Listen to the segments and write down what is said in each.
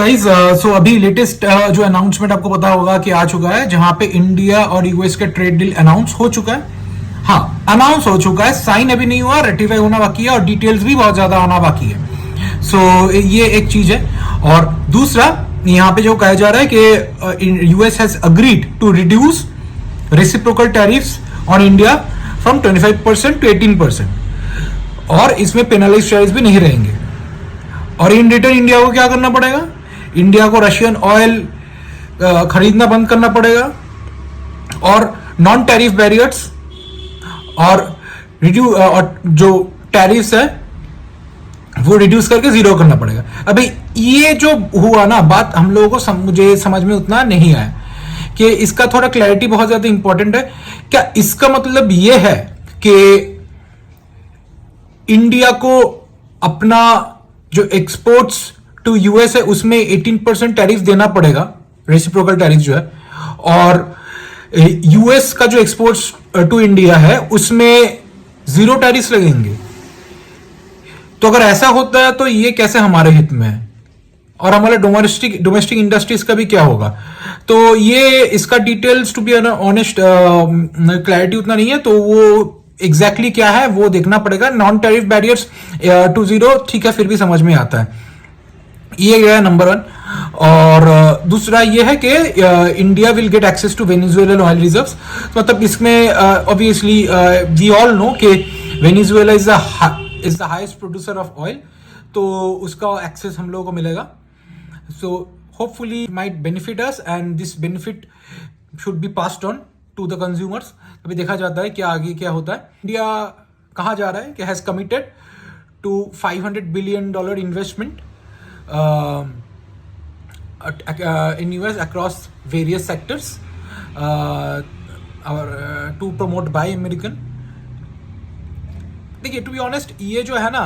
Guys, सो अभी latest जो announcement आपको पता होगा कि आ चुका है, जहां पे इंडिया और यूएस का ट्रेड डील अनाउंस हो चुका है। हाँ, अनाउंस हो चुका है, साइन अभी नहीं हुआ, रेटिफाई होना बाकी है और डिटेल्स भी बहुत ज्यादा आना बाकी है। सो ये एक चीज है। और दूसरा, यहां पे जो कहा जा रहा है कि US has agreed to reduce reciprocal tariffs on India from 25% to 18%, और इसमें पेनलाइज टैरिफ्स भी नहीं रहेंगे। और इन रिटर्न इंडिया को क्या करना पड़ेगा? इंडिया को रशियन ऑयल खरीदना बंद करना पड़ेगा, और नॉन टैरिफ बैरियर्स और जो टैरिफ्स है वो रिड्यूस करके जीरो करना पड़ेगा। अभी ये जो हुआ ना, बात हम लोगों को मुझे समझ में उतना नहीं आया कि इसका थोड़ा क्लैरिटी बहुत ज्यादा इंपॉर्टेंट है। क्या इसका मतलब ये है कि इंडिया को अपना जो एक्सपोर्ट्स टू यूएस है उसमें 18% टैरिफ देना पड़ेगा, रेसिप्रोकल टैरिफ जो है, और यूएस का जो एक्सपोर्ट्स टू इंडिया है उसमें जीरो टैरिफ लगेंगे? तो अगर ऐसा होता है तो ये कैसे हमारे हित में है? और हमारे डोमेस्टिक इंडस्ट्रीज का भी क्या होगा? तो ये इसका details, to be honest, clarity उतना नहीं है, तो वो एग्जैक्टली क्या है वो देखना पड़ेगा। Non tariff barriers to zero, ठीक है, फिर भी समझ में आता है। ये गया नंबर 1। और दूसरा ये है कि India will get access to Venezuelan oil reserves. मतलब इसमें ऑब्वियसली वी ऑल नो कि Venezuela is the highest producer of oil, तो उसका एक्सेस हम लोगों को मिलेगा। So hopefully might benefit us, and this benefit should be passed on to the consumers. अभी देखा जाता है क्या आगे क्या होता है। इंडिया कहाँ जा रहा है कि has committed to $500 billion investment in US across various sectors to promote buy American। देखिए, टू बी ऑनेस्ट, ये जो है ना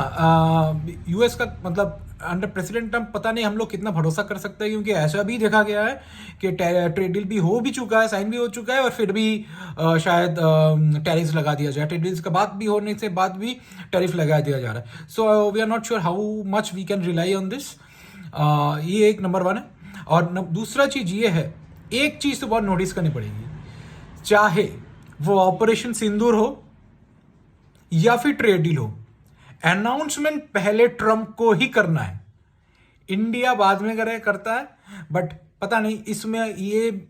यूएस का, मतलब अंडर प्रेसिडेंट ट्रम्प, पता नहीं हम लोग कितना भरोसा कर सकते हैं, क्योंकि ऐसा भी देखा गया है कि ट्रेड डील भी हो भी चुका है, साइन भी हो चुका है, और फिर भी शायद टैरिफ लगा दिया जाए। ट्रेड डील्स का बात भी होने से बाद भी टैरिफ लगा दिया जा रहा है। So we are not sure how much we can rely on this. ये एक नंबर 1 है। और दूसरा चीज ये है, एक चीज तो बहुत नोटिस करनी पड़ेगी, चाहे वो ऑपरेशन सिंदूर हो या फिर ट्रेड डील हो, अनाउंसमेंट पहले ट्रंप को ही करना है। इंडिया बाद में करता है, बट पता नहीं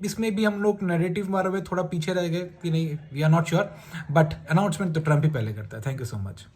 इसमें भी हम लोग नैरेटिव मारे हुए थोड़ा पीछे रह गए कि नहीं, we are not sure, but announcement तो ट्रंप ही पहले करता है। Thank you so much.